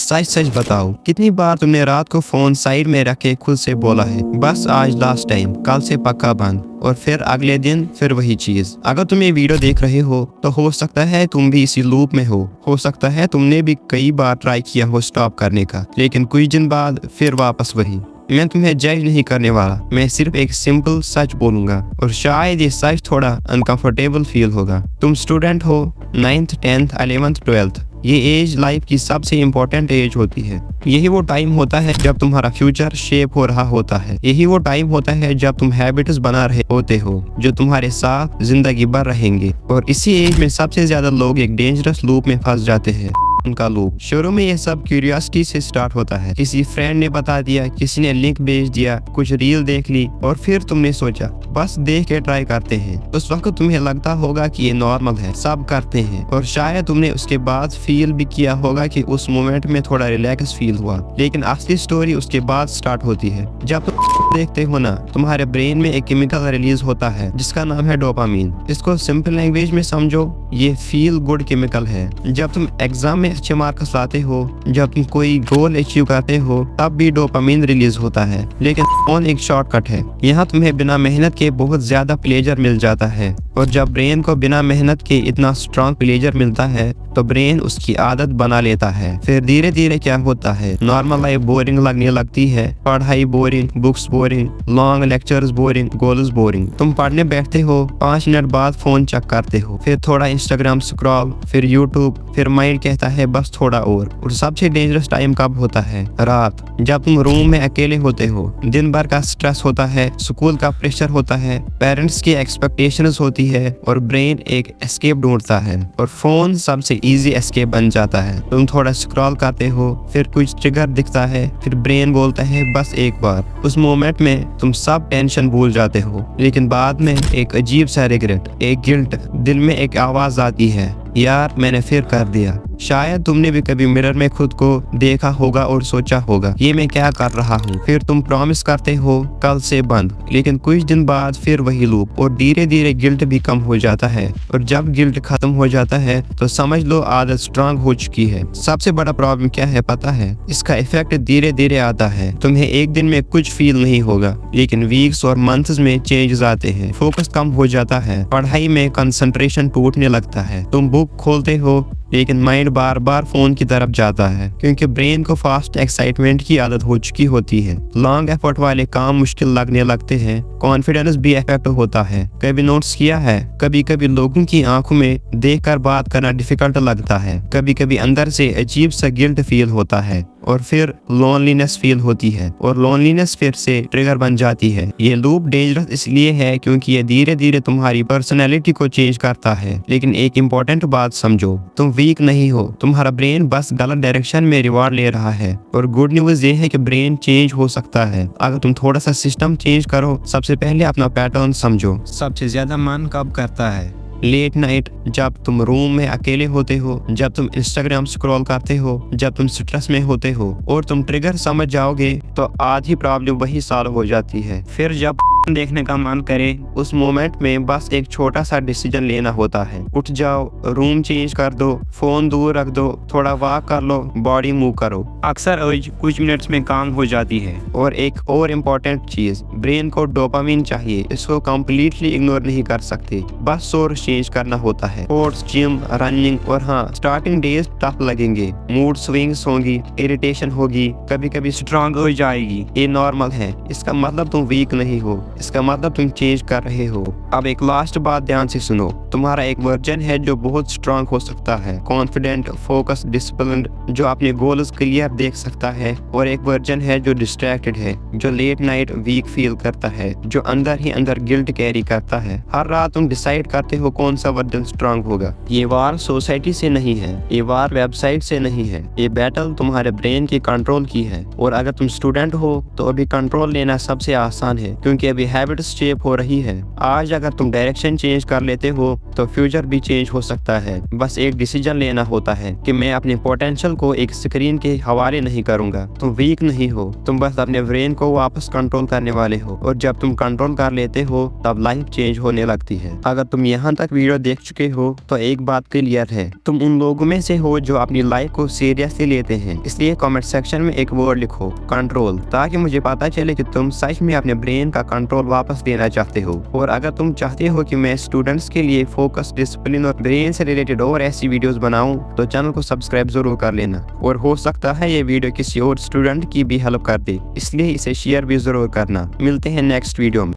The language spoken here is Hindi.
सच सच बताओ, कितनी बार तुमने रात को फोन साइड में रख के खुद से बोला है बस आज लास्ट टाइम, कल से पक्का बंद, और फिर अगले दिन फिर वही चीज। अगर तुम ये वीडियो देख रहे हो तो हो सकता है तुम भी इसी लूप में हो सकता है तुमने भी कई बार ट्राई किया हो स्टॉप करने का, लेकिन कुछ दिन बाद फिर वापस वही। मैं तुम्हें जज नहीं करने वाला, मैं सिर्फ एक सिंपल सच बोलूंगा और शायद ये सच थोड़ा अनकंफर्टेबल फील होगा। तुम स्टूडेंट हो, 9th 10th 11th 12th, ये एज लाइफ की सबसे इम्पोर्टेंट एज होती है। यही वो टाइम होता है जब तुम्हारा फ्यूचर शेप हो रहा होता है। यही वो टाइम होता है जब तुम हैबिट्स बना रहे होते हो जो तुम्हारे साथ जिंदगी भर रहेंगे। और इसी एज में सबसे ज्यादा लोग एक डेंजरस लूप में फंस जाते हैं। उनका लूप शुरू में ये सब क्यूरियोसिटी से स्टार्ट होता है। किसी फ्रेंड ने बता दिया, किसी ने लिंक भेज दिया, कुछ रील देख ली और फिर तुमने सोचा बस देख के ट्राई करते हैं। उस वक्त तुम्हें लगता होगा कि ये नॉर्मल है, सब करते हैं, और शायद तुमने उसके बाद फील भी किया होगा कि उस मोमेंट में थोड़ा रिलैक्स फील हुआ। लेकिन असली स्टोरी उसके बाद स्टार्ट होती है। जब तुम देखते हो ना, तुम्हारे ब्रेन में एक केमिकल रिलीज होता है जिसका नाम है डोपामीन। इसको सिंपल लैंग्वेज में समझो, ये फील गुड केमिकल है। जब तुम एग्जाम में अच्छे मार्क्स लाते हो, जब तुम कोई गोल अचीव करते हो, तब भी डोपामीन रिलीज होता है। लेकिन फोन एक शॉर्टकट है। यहाँ तुम्हें बिना मेहनत के बहुत ज्यादा प्लेजर मिल जाता है, और जब ब्रेन को बिना मेहनत के इतना स्ट्रॉन्ग प्लेजर मिलता है तो ब्रेन उसकी आदत बना लेता है। फिर धीरे धीरे क्या होता है, नॉर्मल लाइफ बोरिंग लगने लगती है। पढ़ाई boring, books boring, long lectures boring, goals boring. तुम पढ़ने बैठते हो, 5 मिनट बाद फोन चेक करते हो, फिर थोड़ा इंस्टाग्राम स्क्रॉल, फिर यूट्यूब, फिर माइंड कहता है बस थोड़ा और सबसे डेंजरस टाइम कब होता है? रात, जब तुम रूम में अकेले होते हो। दिन भर का स्ट्रेस होता है, स्कूल का प्रेशर होता है, पेरेंट्स की एक्सपेक्टेशंस होती है, और ब्रेन एक एस्केप ढूंढता है, और फोन सबसे इजी एस्केप बन जाता है। तुम थोड़ा स्क्रॉल करते हो, फिर कुछ ट्रिगर दिखता है, फिर ब्रेन बोलता है बस एक बार। उस मोमेंट में तुम सब टेंशन भूल जाते हो, लेकिन बाद में एक अजीब सा रिग्रेट, एक गिल्ट, दिल में एक आवाज आती है, यार मैंने फिर कर दिया। शायद तुमने भी कभी मिरर में खुद को देखा होगा और सोचा होगा ये मैं क्या कर रहा हूँ। फिर तुम प्रॉमिस करते हो कल से बंद, लेकिन कुछ दिन बाद फिर वही लूप, और धीरे धीरे गिल्ट भी कम हो जाता है। और जब गिल्ट खत्म हो जाता है तो समझ लो आदत स्ट्रांग हो चुकी है। सबसे बड़ा प्रॉब्लम क्या है पता है? इसका इफेक्ट धीरे धीरे आता है। तुम्हें एक दिन में कुछ फील नहीं होगा, लेकिन वीक्स और मंथ्स में चेंजेस आते हैं। फोकस कम हो जाता है, पढ़ाई में कंसंट्रेशन टूटने लगता है। तुम बुक खोलते हो लेकिन माइंड बार बार फोन की तरफ जाता है, क्योंकि ब्रेन को फास्ट एक्साइटमेंट की आदत हो चुकी होती है। लॉन्ग एफर्ट वाले काम मुश्किल लगने लगते हैं, कॉन्फिडेंस भी इफेक्ट होता है। कभी नोट्स किया है, कभी कभी लोगों की आंखों में देखकर बात करना डिफिकल्ट लगता है, कभी कभी अंदर से अजीब सा गिल्ट फील होता है, और फिर लोनलीनेस फील होती है, और लोनलीनेस फिर से ट्रिगर बन जाती है। ये लूप डेंजरस इसलिए है क्योंकि ये धीरे धीरे तुम्हारी पर्सनैलिटी को चेंज करता है। लेकिन एक इम्पोर्टेंट बात समझो, तुम वीक नहीं हो, तुम्हारा ब्रेन बस गलत डायरेक्शन में रिवॉर्ड ले रहा है। और गुड न्यूज ये है कि ब्रेन चेंज हो सकता है अगर तुम थोड़ा सा सिस्टम चेंज करो। सबसे पहले अपना पैटर्न समझो। सबसे ज्यादा मन कब करता है? लेट नाइट, जब तुम रूम में अकेले होते हो, जब तुम इंस्टाग्राम स्क्रॉल करते हो, जब तुम स्ट्रेस में होते हो। और तुम ट्रिगर समझ जाओगे तो आधी प्रॉब्लम वही सॉल्व हो जाती है। फिर जब देखने का मन करे, उस मोमेंट में बस एक छोटा सा डिसीजन लेना होता है। उठ जाओ, रूम चेंज कर दो, फोन दूर रख दो, थोड़ा वॉक कर लो, बॉडी मूव करो। अक्सर कुछ मिनट्स में काम हो जाती है। और एक और इम्पोर्टेंट चीज, ब्रेन को डोपामिन चाहिए, इसको कम्प्लीटली इग्नोर नहीं कर सकते, बस सोर्स चेंज करना होता है। स्पोर्ट्स, जिम, रनिंग, और हाँ, स्टार्टिंग डेज टफ लगेंगे, मूड स्विंग्स होंगी, इरिटेशन होगी, कभी कभी स्ट्रांग हो जाएगी। ये नॉर्मल है, इसका मतलब तुम वीक नहीं हो, इसका मतलब तुम चेंज कर रहे हो। अब एक लास्ट बात ध्यान से सुनो, तुम्हारा एक वर्जन है जो बहुत स्ट्रांग हो सकता है, कॉन्फिडेंट, फोकस, डिसिप्लिन्ड, जो अपने गोल्स क्लियर देख सकता है। और एक वर्जन है जो डिस्ट्रैक्टेड है, जो लेट नाइट वीक फील करता है, जो अंदर ही अंदर गिल्ट कैरी करता है। हर रात तुम डिसाइड करते हो कौन सा वर्जन स्ट्रांग होगा। ये वार सोसाइटी से नहीं है, ये वार वेबसाइट से नहीं है, ये बैटल तुम्हारे ब्रेन की कंट्रोल की है। और अगर तुम स्टूडेंट हो तो अभी कंट्रोल लेना सबसे आसान है, क्योंकि अभी तुम्हारी हैबिट्स शेप हो रही है। आज अगर तुम डायरेक्शन चेंज कर लेते हो तो फ्यूचर भी चेंज हो सकता है। बस एक डिसीजन लेना होता है कि मैं अपने पोटेंशियल को एक स्क्रीन के हवाले नहीं करूंगा। तुम वीक नहीं हो, तुम बस अपने ब्रेन को वापस कंट्रोल करने वाले हो, और जब तुम कंट्रोल कर लेते हो तब लाइफ चेंज होने लगती है। अगर तुम यहाँ तक वीडियो देख चुके हो तो एक बात क्लियर है, तुम उन लोगों में से हो जो अपनी लाइफ को सीरियसली लेते हैं। इसलिए कमेंट सेक्शन में एक वर्ड लिखो, कंट्रोल, ताकि मुझे पता चले कि तुम सच में अपने ब्रेन का कंट्रोल वापस लेना चाहते हो। और अगर तुम चाहते हो कि मैं स्टूडेंट्स के लिए फोकस, डिसिप्लिन और ब्रेन से रिलेटेड और ऐसी वीडियोस बनाऊं तो चैनल को सब्सक्राइब जरूर कर लेना। और हो सकता है ये वीडियो किसी और स्टूडेंट की भी हेल्प कर दे, इसलिए इसे शेयर भी जरूर करना। मिलते हैं नेक्स्ट वीडियो में।